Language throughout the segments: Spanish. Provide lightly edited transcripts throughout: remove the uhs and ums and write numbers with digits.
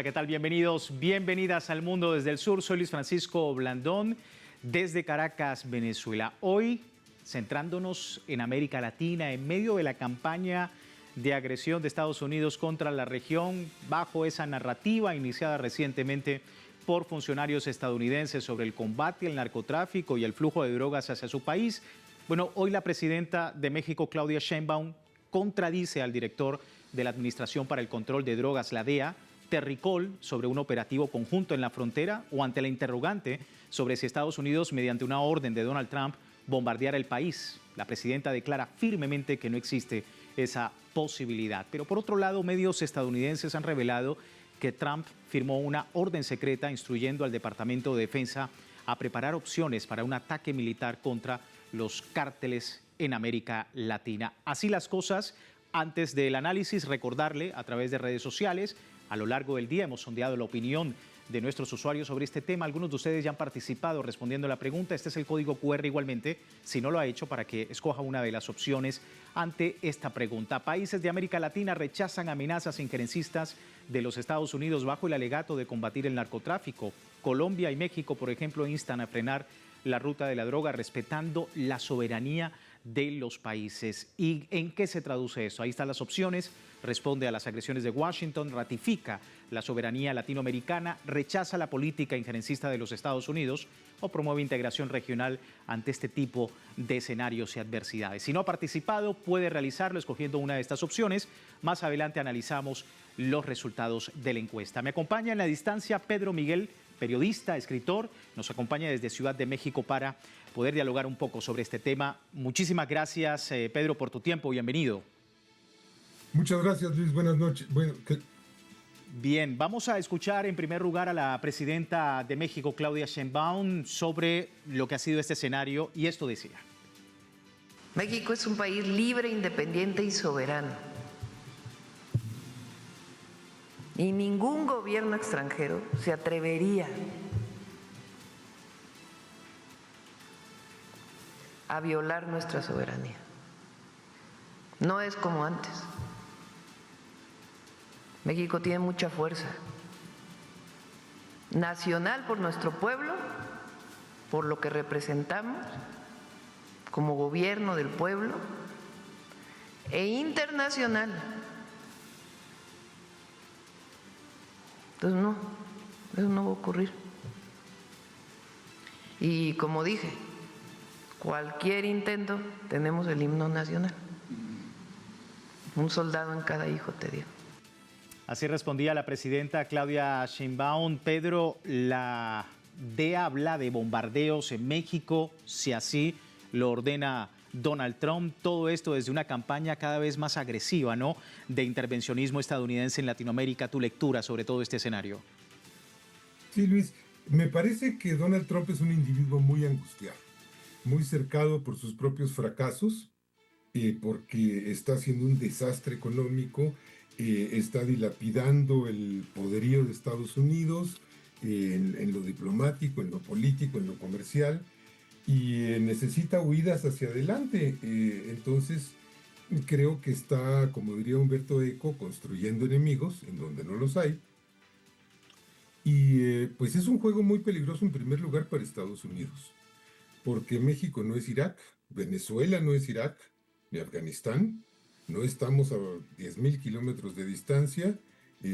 Hola, ¿qué tal? Bienvenidos, bienvenidas al Mundo desde el Sur. Soy Luis Francisco Blandón, desde Caracas, Venezuela. Hoy, centrándonos en América Latina, en medio de la campaña de agresión de Estados Unidos contra la región, bajo esa narrativa iniciada recientemente por funcionarios estadounidenses sobre el combate al narcotráfico y el flujo de drogas hacia su país. Bueno, hoy la presidenta de México, Claudia Sheinbaum, contradice al director de la Administración para el Control de Drogas, la DEA, Terry Cole, sobre un operativo conjunto en la frontera, o ante la interrogante sobre si Estados Unidos, mediante una orden de Donald Trump, bombardeara el país. La presidenta declara firmemente que no existe esa posibilidad. Pero por otro lado, medios estadounidenses han revelado que Trump firmó una orden secreta instruyendo al Departamento de Defensa a preparar opciones para un ataque militar contra los cárteles en América Latina. Así las cosas. Antes del análisis, recordarle a través de redes sociales, a lo largo del día hemos sondeado la opinión de nuestros usuarios sobre este tema. Algunos de ustedes ya han participado respondiendo a la pregunta. Este es el código QR igualmente, si no lo ha hecho, para que escoja una de las opciones ante esta pregunta. Países de América Latina rechazan amenazas injerencistas de los Estados Unidos bajo el alegato de combatir el narcotráfico. Colombia y México, por ejemplo, instan a frenar la ruta de la droga respetando la soberanía de los países. ¿Y en qué se traduce eso? Ahí están las opciones. Responde a las agresiones de Washington, ratifica la soberanía latinoamericana, rechaza la política injerencista de los Estados Unidos o promueve integración regional ante este tipo de escenarios y adversidades. Si no ha participado, puede realizarlo escogiendo una de estas opciones. Más adelante analizamos los resultados de la encuesta. Me acompaña en la distancia Pedro Miguel, periodista, escritor, nos acompaña desde Ciudad de México para poder dialogar un poco sobre este tema. Muchísimas gracias, Pedro, por tu tiempo. Bienvenido. Muchas gracias, Luis. Buenas noches. Bien, vamos a escuchar en primer lugar a la presidenta de México, Claudia Sheinbaum, sobre lo que ha sido este escenario, y esto decía. México es un país libre, independiente y soberano. Y ningún gobierno extranjero se atrevería a violar nuestra soberanía. No es como antes. México tiene mucha fuerza nacional por nuestro pueblo, por lo que representamos como gobierno del pueblo, e internacional. Entonces no, eso no va a ocurrir. Y como dije, cualquier intento, tenemos el himno nacional. Un soldado en cada hijo, te digo. Así respondía la presidenta Claudia Sheinbaum. Pedro, la DEA habla de bombardeos en México, si así lo ordena Donald Trump. Todo esto desde una campaña cada vez más agresiva, ¿no?, de intervencionismo estadounidense en Latinoamérica. Tu lectura sobre todo este escenario. Sí, Luis, me parece que Donald Trump es un individuo muy angustiado, muy cercado por sus propios fracasos, porque está haciendo un desastre económico, está dilapidando el poderío de Estados Unidos en lo diplomático, en lo político, en lo comercial, y necesita huidas hacia adelante. Entonces, creo que está, como diría Humberto Eco, construyendo enemigos en donde no los hay. Y pues es un juego muy peligroso en primer lugar para Estados Unidos, porque México no es Irak, Venezuela no es Irak, ni Afganistán, no estamos a 10,000 kilómetros de distancia,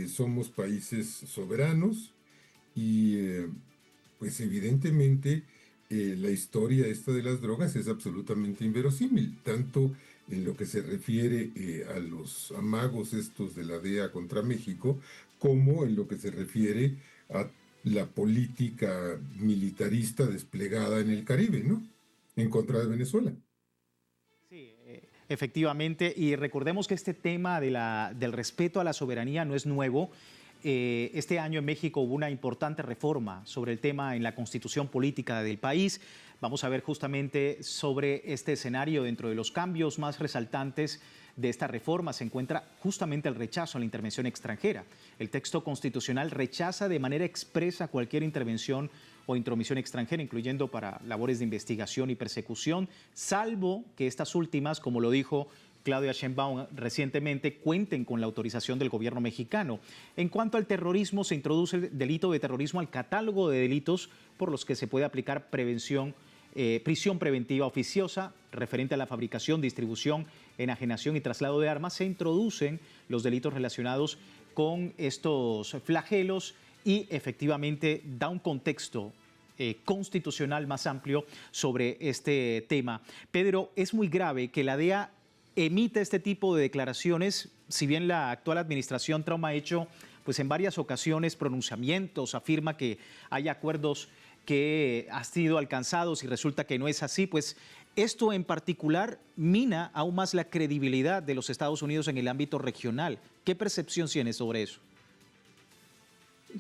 somos países soberanos y pues evidentemente la historia esta de las drogas es absolutamente inverosímil, tanto en lo que se refiere a los amagos estos de la DEA contra México, como en lo que se refiere a la política militarista desplegada en el Caribe, ¿no?, en contra de Venezuela. Sí, efectivamente, y recordemos que este tema del respeto a la soberanía no es nuevo. Este año en México hubo una importante reforma sobre el tema en la constitución política del país. Vamos a ver justamente sobre este escenario. Dentro de los cambios más resaltantes de esta reforma se encuentra justamente el rechazo a la intervención extranjera. El texto constitucional rechaza de manera expresa cualquier intervención o intromisión extranjera, incluyendo para labores de investigación y persecución, salvo que estas últimas, como lo dijo Claudia Sheinbaum recientemente cuenten con la autorización del gobierno mexicano. En cuanto al terrorismo, se introduce el delito de terrorismo al catálogo de delitos por los que se puede aplicar prisión preventiva oficiosa referente a la fabricación, distribución, enajenación y traslado de armas. Se introducen los delitos relacionados con estos flagelos y efectivamente da un contexto constitucional más amplio sobre este tema. Pedro, es muy grave que la DEA emita este tipo de declaraciones, si bien la actual administración Trump ha hecho pues en varias ocasiones pronunciamientos, afirma que hay acuerdos que han sido alcanzados y resulta que no es así, pues esto en particular mina aún más la credibilidad de los Estados Unidos en el ámbito regional. ¿Qué percepción tienes sobre eso?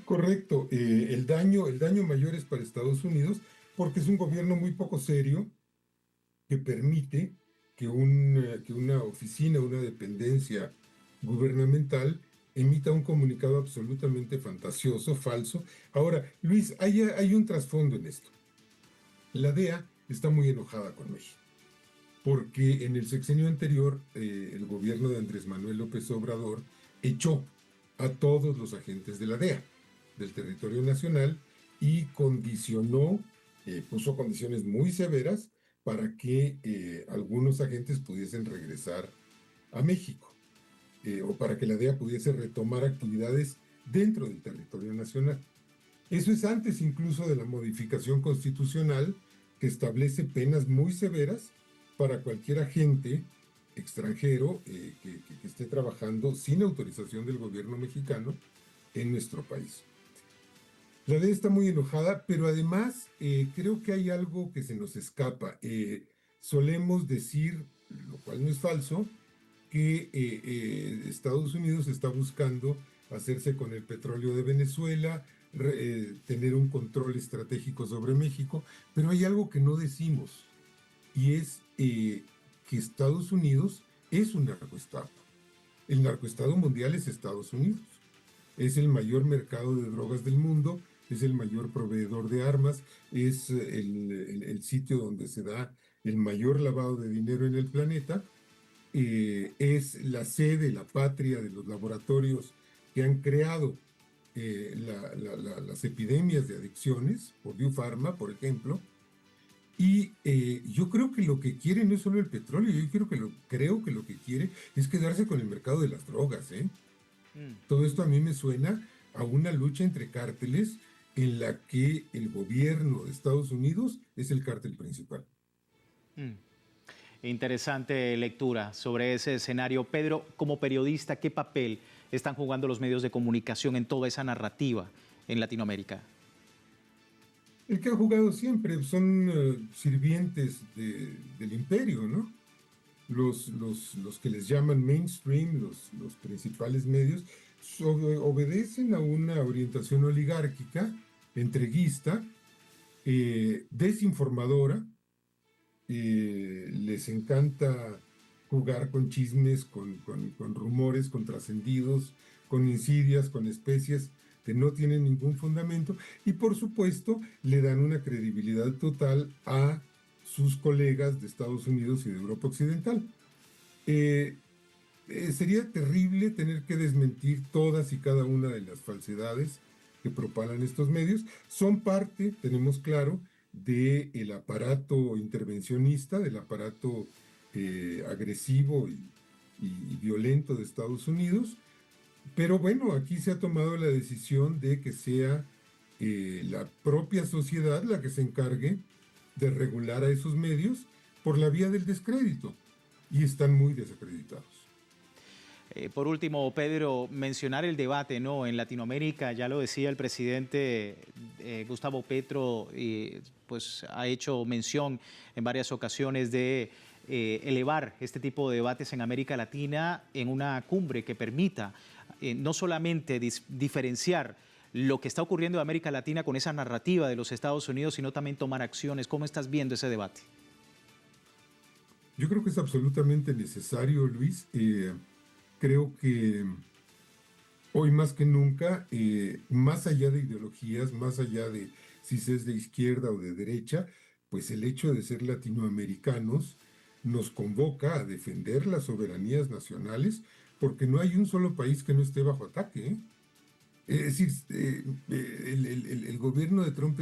Correcto, el daño mayor es para Estados Unidos porque es un gobierno muy poco serio que permite que una oficina, una dependencia gubernamental emita un comunicado absolutamente fantasioso, falso. Ahora, Luis, hay un trasfondo en esto. La DEA está muy enojada con México, porque en el sexenio anterior el gobierno de Andrés Manuel López Obrador echó a todos los agentes de la DEA del territorio nacional y condicionó, puso condiciones muy severas para que algunos agentes pudiesen regresar a México o para que la DEA pudiese retomar actividades dentro del territorio nacional. Eso es antes incluso de la modificación constitucional que establece penas muy severas para cualquier agente extranjero que esté trabajando sin autorización del gobierno mexicano en nuestro país. La DEA está muy enojada, pero además creo que hay algo que se nos escapa. Solemos decir, lo cual no es falso, que Estados Unidos está buscando hacerse con el petróleo de Venezuela, tener un control estratégico sobre México, pero hay algo que no decimos, y es que Estados Unidos es un narcoestado. El narcoestado mundial es Estados Unidos. Es el mayor mercado de drogas del mundo, es el mayor proveedor de armas, es el sitio donde se da el mayor lavado de dinero en el planeta, es la sede, la patria de los laboratorios que han creado las epidemias de adicciones, Purdue Pharma, por ejemplo, y yo creo que lo que quiere no es solo el petróleo, creo que lo que quiere es quedarse con el mercado de las drogas, ¿eh? Todo esto a mí me suena a una lucha entre cárteles en la que el gobierno de Estados Unidos es el cártel principal. Interesante lectura sobre ese escenario. Pedro, como periodista, ¿qué papel están jugando los medios de comunicación en toda esa narrativa en Latinoamérica? El que ha jugado siempre son sirvientes del imperio, ¿no? Los que les llaman mainstream, los principales medios, obedecen a una orientación oligárquica, entreguista, desinformadora. Les encanta jugar con chismes, con rumores, con trascendidos, con insidias, con especies que no tienen ningún fundamento y por supuesto le dan una credibilidad total a sus colegas de Estados Unidos y de Europa Occidental. Sería terrible tener que desmentir todas y cada una de las falsedades que propalan estos medios. Son parte, tenemos claro, del aparato intervencionista, del aparato agresivo y violento de Estados Unidos. Pero bueno, aquí se ha tomado la decisión de que sea la propia sociedad la que se encargue de regular a esos medios por la vía del descrédito. Y están muy desacreditados. Por último, Pedro, mencionar el debate, ¿no? En Latinoamérica, ya lo decía el presidente Gustavo Petro, pues ha hecho mención en varias ocasiones de elevar este tipo de debates en América Latina en una cumbre que permita no solamente diferenciar lo que está ocurriendo en América Latina con esa narrativa de los Estados Unidos, sino también tomar acciones. ¿Cómo estás viendo ese debate? Yo creo que es absolutamente necesario, Luis. Creo que hoy más que nunca, más allá de ideologías, más allá de si se es de izquierda o de derecha, pues el hecho de ser latinoamericanos nos convoca a defender las soberanías nacionales porque no hay un solo país que no esté bajo ataque, ¿eh? Es decir, el gobierno de Trump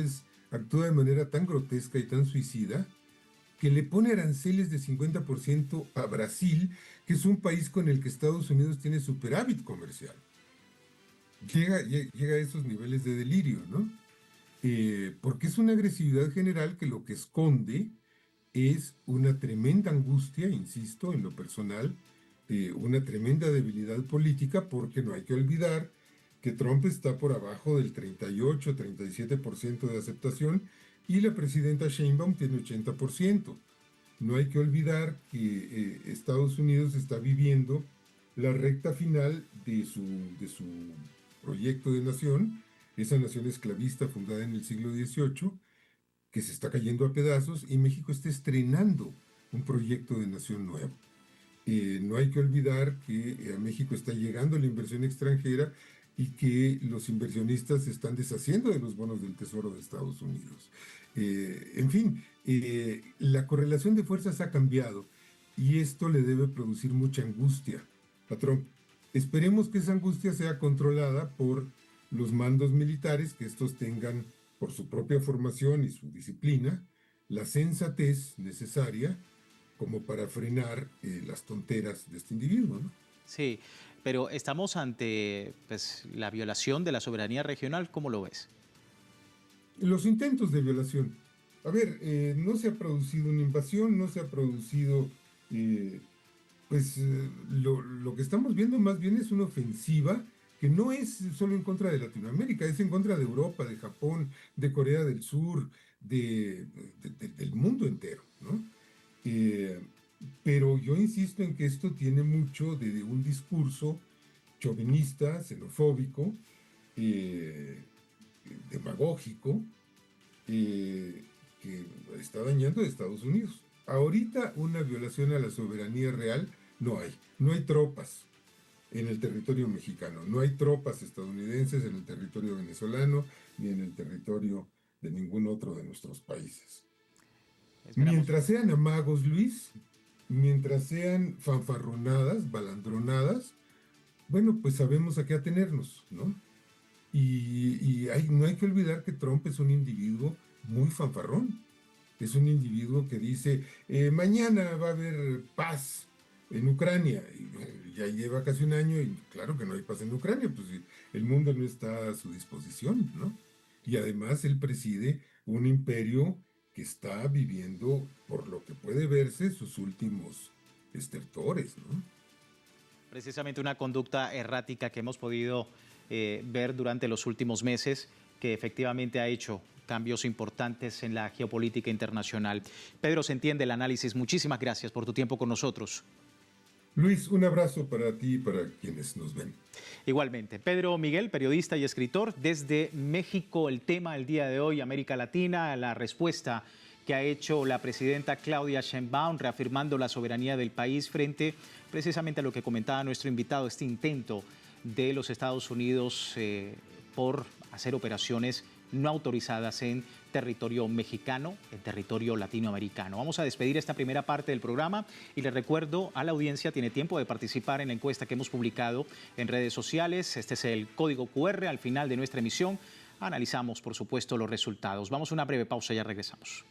actúa de manera tan grotesca y tan suicida que le pone aranceles de 50% a Brasil, que es un país con el que Estados Unidos tiene superávit comercial. Llega a esos niveles de delirio, ¿no? Porque es una agresividad general que lo que esconde es una tremenda angustia, insisto, en lo personal, una tremenda debilidad política, porque no hay que olvidar que Trump está por abajo del 38-37% de aceptación y la presidenta Sheinbaum tiene 80%. No hay que olvidar que Estados Unidos está viviendo la recta final de su proyecto de nación, esa nación esclavista fundada en el siglo XVIII, que se está cayendo a pedazos, y México está estrenando un proyecto de nación nuevo. No hay que olvidar que a México está llegando la inversión extranjera y que los inversionistas se están deshaciendo de los bonos del Tesoro de Estados Unidos. En fin, la correlación de fuerzas ha cambiado y esto le debe producir mucha angustia a Trump. Esperemos que esa angustia sea controlada por los mandos militares, que estos tengan, por su propia formación y su disciplina, la sensatez necesaria como para frenar las tonteras de este individuo, ¿no? Sí, pero estamos ante pues, la violación de la soberanía regional, ¿cómo lo ves? Los intentos de violación. A ver, no se ha producido una invasión, no se ha producido, eh, lo que estamos viendo más bien es una ofensiva que no es solo en contra de Latinoamérica, es en contra de Europa, de Japón, de Corea del Sur, del mundo entero, ¿no? Eh, pero yo insisto en que esto tiene mucho de un discurso chauvinista, xenofóbico, eh, demagógico, eh, que está dañando a Estados Unidos. Ahorita una violación a la soberanía real no hay. No hay tropas en el territorio mexicano, no hay tropas estadounidenses en el territorio venezolano, ni en el territorio de ningún otro de nuestros países. Esperamos. Mientras sean amagos, Luis, mientras sean fanfarronadas, balandronadas, bueno, pues sabemos a qué atenernos, ¿no? No hay que olvidar que Trump es un individuo muy fanfarrón. Es un individuo que dice, mañana va a haber paz en Ucrania. Y ya lleva casi un año y claro que no hay paz en Ucrania, pues el mundo no está a su disposición, ¿no? Y además él preside un imperio que está viviendo, por lo que puede verse, sus últimos estertores, ¿no? Precisamente una conducta errática que hemos podido ver durante los últimos meses, que efectivamente ha hecho cambios importantes en la geopolítica internacional. Pedro, se entiende el análisis. Muchísimas gracias por tu tiempo con nosotros. Luis, un abrazo para ti y para quienes nos ven. Igualmente, Pedro Miguel, periodista y escritor desde México. El tema del día de hoy, América Latina, la respuesta que ha hecho la presidenta Claudia Sheinbaum, reafirmando la soberanía del país frente precisamente a lo que comentaba nuestro invitado, este intento de los Estados Unidos por hacer operaciones no autorizadas en territorio mexicano, en territorio latinoamericano. Vamos a despedir esta primera parte del programa y les recuerdo a la audiencia, tiene tiempo de participar en la encuesta que hemos publicado en redes sociales. Este es el código QR al final de nuestra emisión. Analizamos, por supuesto, los resultados. Vamos a una breve pausa y ya regresamos.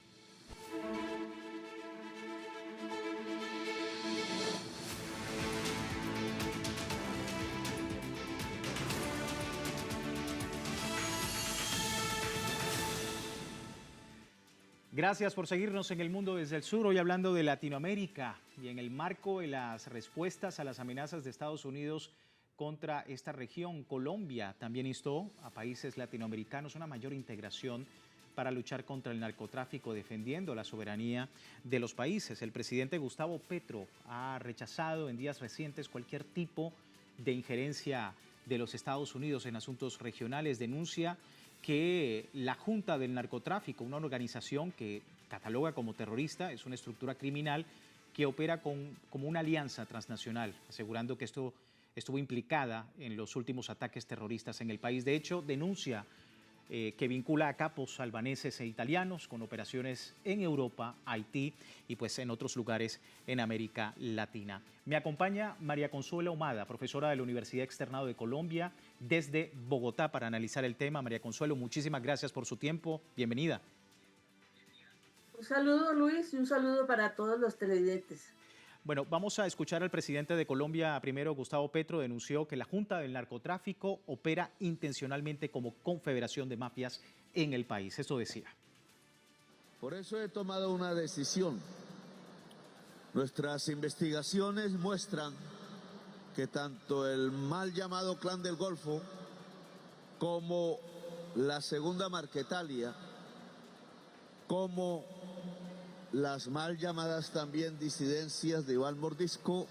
Gracias por seguirnos en El Mundo desde el Sur, hoy hablando de Latinoamérica y en el marco de las respuestas a las amenazas de Estados Unidos contra esta región. Colombia también instó a países latinoamericanos una mayor integración para luchar contra el narcotráfico, defendiendo la soberanía de los países. El presidente Gustavo Petro ha rechazado en días recientes cualquier tipo de injerencia de los Estados Unidos en asuntos regionales, denuncia que la Junta del Narcotráfico, una organización que cataloga como terrorista, es una estructura criminal que opera como una alianza transnacional, asegurando que estuvo implicada en los últimos ataques terroristas en el país. De hecho, denuncia que vincula a capos albaneses e italianos con operaciones en Europa, Haití y pues en otros lugares en América Latina. Me acompaña María Consuelo Ahumada, profesora de la Universidad Externado de Colombia, desde Bogotá para analizar el tema. María Consuelo, muchísimas gracias por su tiempo. Bienvenida. Un saludo, Luis, y un saludo para todos los televidentes. Bueno, vamos a escuchar al presidente de Colombia. Primero, Gustavo Petro denunció que la Junta del Narcotráfico opera intencionalmente como confederación de mafias en el país. Esto decía. Por eso he tomado una decisión. Nuestras investigaciones muestran que tanto el mal llamado Clan del Golfo como la Segunda Marquetalia, como las mal llamadas también disidencias de Iván Mordisco,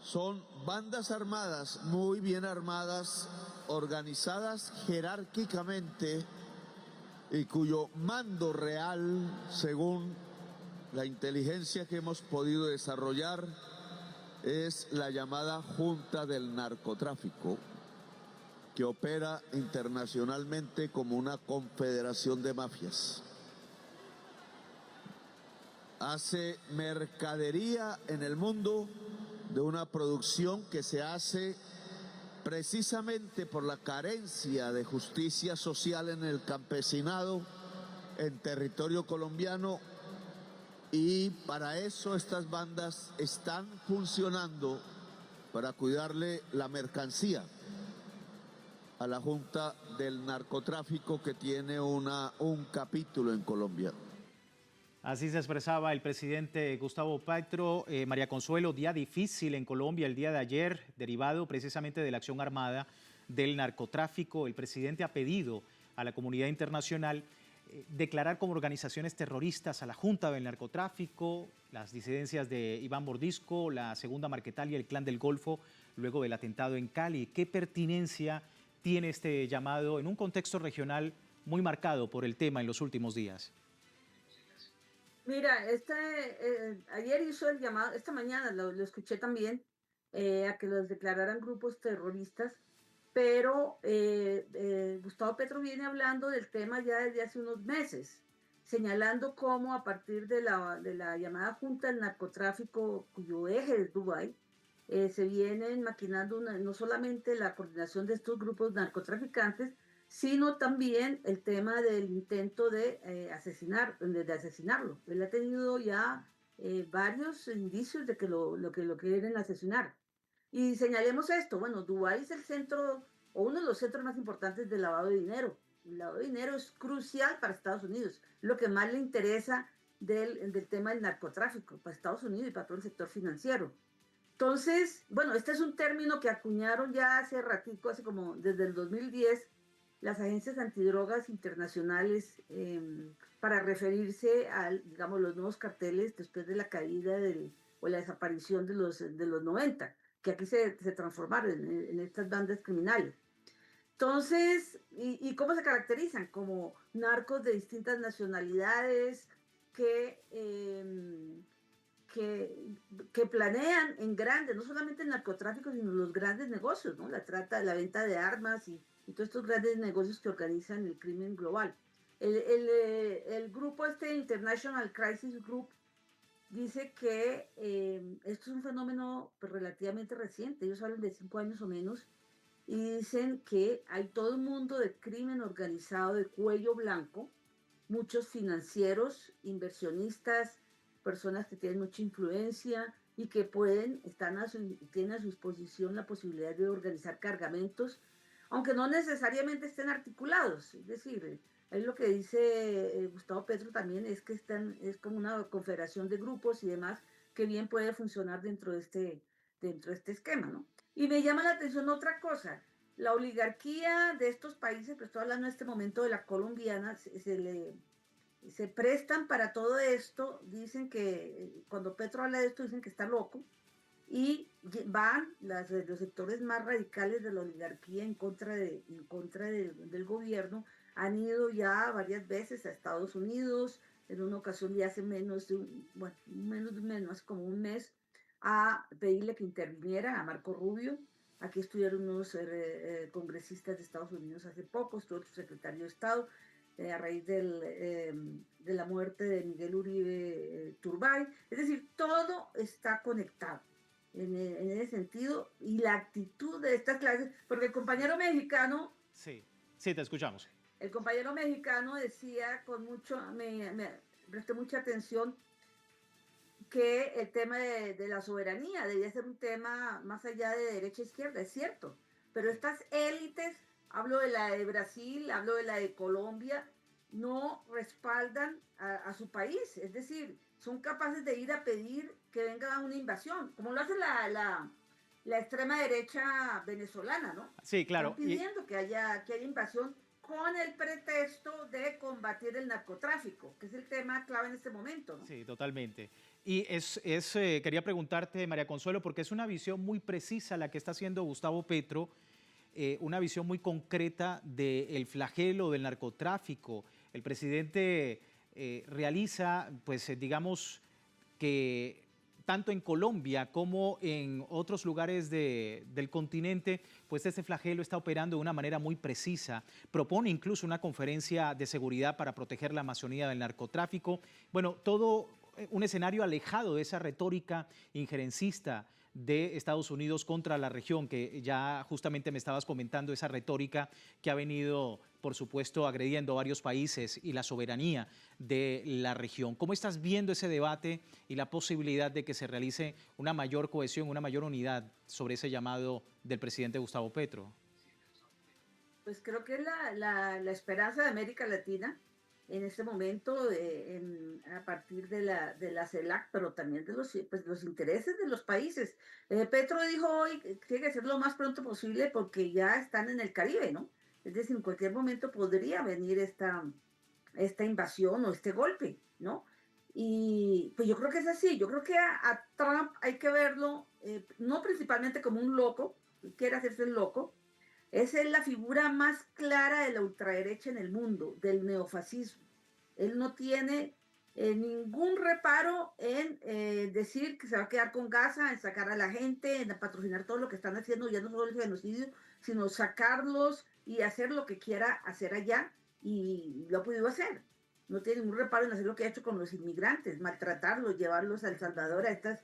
son bandas armadas, muy bien armadas, organizadas jerárquicamente y cuyo mando real, según la inteligencia que hemos podido desarrollar, es la llamada Junta del Narcotráfico, que opera internacionalmente como una confederación de mafias. Hace mercadería en el mundo de una producción que se hace precisamente por la carencia de justicia social en el campesinado, en territorio colombiano, y para eso estas bandas están funcionando para cuidarle la mercancía a la Junta del Narcotráfico, que tiene un capítulo en Colombia. Así se expresaba el presidente Gustavo Petro. María Consuelo, día difícil en Colombia el día de ayer, derivado precisamente de la acción armada del narcotráfico. El presidente ha pedido a la comunidad internacional declarar como organizaciones terroristas a la Junta del Narcotráfico, las disidencias de Iván Mordisco, la Segunda Marquetalia y el Clan del Golfo, luego del atentado en Cali. ¿Qué pertinencia tiene este llamado en un contexto regional muy marcado por el tema en los últimos días? Mira, ayer hizo el llamado, esta mañana lo escuché también, a que los declararan grupos terroristas, pero Gustavo Petro viene hablando del tema ya desde hace unos meses, señalando cómo a partir de la llamada Junta del Narcotráfico, cuyo eje es Dubái, se vienen maquinando no solamente la coordinación de estos grupos narcotraficantes, sino también el tema del intento de asesinarlo. Él ha tenido ya varios indicios de que lo quieren asesinar. Y señalemos esto, bueno, Dubái es el centro o uno de los centros más importantes del lavado de dinero. El lavado de dinero es crucial para Estados Unidos, lo que más le interesa del tema del narcotráfico para Estados Unidos y para todo el sector financiero. Entonces, bueno, este es un término que acuñaron ya hace ratico, hace como desde el 2010, las agencias antidrogas internacionales, para referirse a, digamos, los nuevos carteles después de la caída o la desaparición de los 90, que aquí se transformaron en estas bandas criminales. Entonces, ¿y cómo se caracterizan? Como narcos de distintas nacionalidades que, que planean en grande, no solamente el narcotráfico, sino los grandes negocios, ¿no? La trata, la venta de armas y todos estos grandes negocios que organizan el crimen global. El grupo International Crisis Group dice que esto es un fenómeno pues, relativamente reciente. Ellos hablan de 5 años o menos y dicen que hay todo un mundo de crimen organizado de cuello blanco, muchos financieros, inversionistas, personas que tienen mucha influencia y que tienen a su disposición la posibilidad de organizar cargamentos, aunque no necesariamente estén articulados. Es decir, ahí lo que dice Gustavo Petro también es que es como una confederación de grupos y demás que bien puede funcionar dentro de este esquema, ¿no? Y me llama la atención otra cosa. La oligarquía de estos países, pues estoy hablando en este momento de la colombiana, se prestan para todo esto. Dicen que cuando Petro habla de esto, dicen que está loco. Y van los sectores más radicales de la oligarquía en contra del gobierno. Han ido ya varias veces a Estados Unidos, en una ocasión ya hace menos de un mes, hace como un mes, a pedirle que interviniera a Marco Rubio, Aquí estuvieron unos congresistas de Estados Unidos hace poco, estuvo el secretario de Estado, a raíz de la muerte de Miguel Uribe Turbay. Es decir, todo está conectado en ese sentido, y la actitud de estas clases, porque el compañero mexicano... Sí, sí, te escuchamos. El compañero mexicano decía con mucho, me presté mucha atención, que el tema de la soberanía debía ser un tema más allá de derecha e izquierda, es cierto, pero estas élites, hablo de la de Brasil, hablo de la de Colombia, no respaldan a su país, es decir, son capaces de ir a pedir que venga una invasión, como lo hace la extrema derecha venezolana, ¿no? Sí, claro. Están pidiendo que haya invasión con el pretexto de combatir el narcotráfico, que es el tema clave en este momento, ¿no? Sí, totalmente. Y quería preguntarte, María Consuelo, porque es una visión muy precisa la que está haciendo Gustavo Petro, una visión muy concreta del flagelo del narcotráfico. El presidente realiza, pues digamos que tanto en Colombia como en otros lugares del continente, pues este flagelo está operando de una manera muy precisa. Propone incluso una conferencia de seguridad para proteger la Amazonía del narcotráfico. Bueno, todo un escenario alejado de esa retórica injerencista de Estados Unidos contra la región, que ya justamente me estabas comentando, esa retórica que ha venido, por supuesto, agrediendo a varios países y la soberanía de la región. ¿Cómo estás viendo ese debate y la posibilidad de que se realice una mayor cohesión, una mayor unidad sobre ese llamado del presidente Gustavo Petro? Pues creo que es la esperanza de América Latina en este momento, a partir de la CELAC, pero también de los intereses de los países. Petro dijo hoy que tiene que ser lo más pronto posible porque ya están en el Caribe, ¿no? Es decir, en cualquier momento podría venir esta invasión o este golpe, ¿no? Y pues yo creo que es así. Yo creo que a Trump hay que verlo, no principalmente como un loco, quiere hacerse el loco. Esa es la figura más clara de la ultraderecha en el mundo, del neofascismo. Él no tiene ningún reparo en decir que se va a quedar con Gaza, en sacar a la gente, en patrocinar todo lo que están haciendo, ya no solo el genocidio, sino sacarlos y hacer lo que quiera hacer allá, y lo ha podido hacer. No tiene ningún reparo en hacer lo que ha hecho con los inmigrantes, maltratarlos, llevarlos a El Salvador, a estas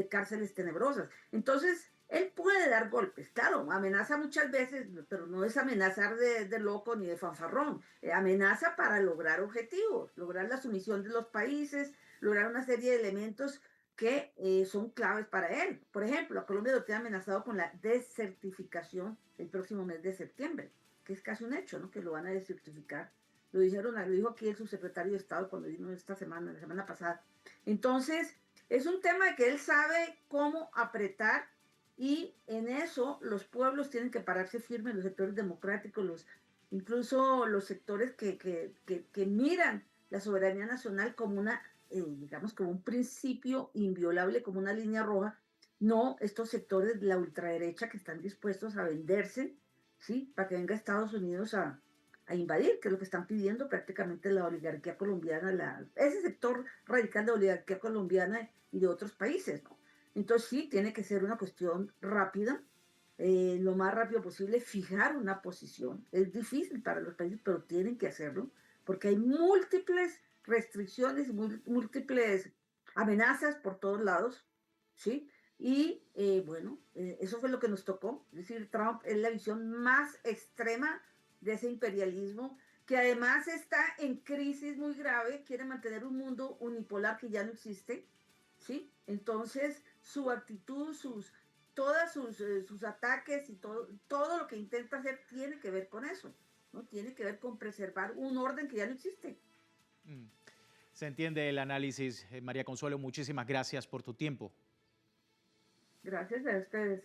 cárceles tenebrosas. Entonces, él puede dar golpes, claro, amenaza muchas veces, pero no es amenazar de loco ni de fanfarrón, amenaza para lograr objetivos, lograr la sumisión de los países, lograr una serie de elementos que son claves para él. Por ejemplo, a Colombia lo tiene amenazado con la desertificación el próximo mes de septiembre, que es casi un hecho, ¿no? Que lo van a desertificar. Lo dijo aquí el subsecretario de Estado cuando vino la semana pasada. Entonces, es un tema de que él sabe cómo apretar, y en eso los pueblos tienen que pararse firmes, los sectores democráticos, incluso los sectores que miran la soberanía nacional como digamos, como un principio inviolable, como una línea roja, no estos sectores de la ultraderecha que están dispuestos a venderse, ¿sí? Para que venga Estados Unidos a invadir, que es lo que están pidiendo prácticamente la oligarquía colombiana, ese sector radical de la oligarquía colombiana y de otros países, ¿no? Entonces sí, tiene que ser una cuestión rápida, lo más rápido posible, fijar una posición. Es difícil para los países, pero tienen que hacerlo, porque hay múltiples restricciones, múltiples amenazas por todos lados, ¿sí? Y bueno, eso fue lo que nos tocó. Es decir, Trump es la visión más extrema de ese imperialismo, que además está en crisis muy grave, quiere mantener un mundo unipolar que ya no existe, ¿sí? Entonces, su actitud, todos sus ataques y todo lo que intenta hacer tiene que ver con eso, ¿no? Tiene que ver con preservar un orden que ya no existe. Se entiende el análisis. María Consuelo, muchísimas gracias por tu tiempo. Gracias a ustedes.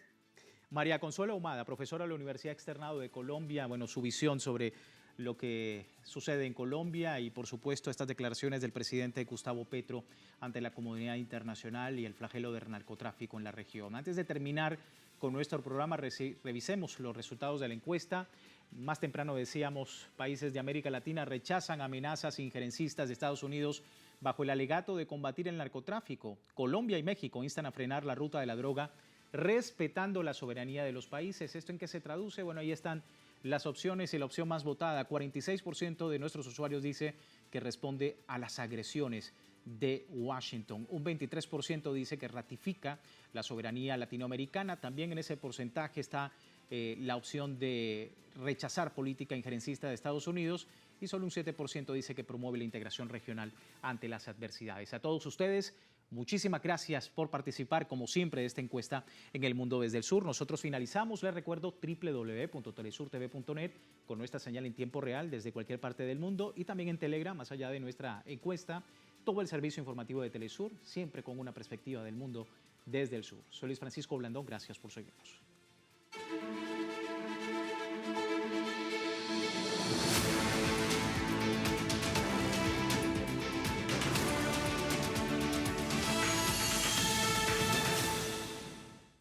María Consuelo Ahumada, profesora de la Universidad Externado de Colombia, bueno, su visión sobre lo que sucede en Colombia y, por supuesto, estas declaraciones del presidente Gustavo Petro ante la comunidad internacional y el flagelo del narcotráfico en la región. Antes de terminar con nuestro programa, revisemos los resultados de la encuesta. Más temprano decíamos, países de América Latina rechazan amenazas injerencistas de Estados Unidos bajo el alegato de combatir el narcotráfico. Colombia y México instan a frenar la ruta de la droga respetando la soberanía de los países. ¿Esto en qué se traduce? Bueno, ahí están las opciones y la opción más votada. 46% de nuestros usuarios dice que responde a las agresiones de Washington. Un 23% dice que ratifica la soberanía latinoamericana. También en ese porcentaje está la opción de rechazar política injerencista de Estados Unidos, y solo un 7% dice que promueve la integración regional ante las adversidades. A todos ustedes, muchísimas gracias por participar, como siempre, de esta encuesta en El Mundo desde el Sur. Nosotros finalizamos, les recuerdo, www.telesurtv.net, con nuestra señal en tiempo real desde cualquier parte del mundo, y también en Telegram, más allá de nuestra encuesta, todo el servicio informativo de Telesur, siempre con una perspectiva del mundo desde el sur. Soy Luis Francisco Blandón, gracias por seguirnos.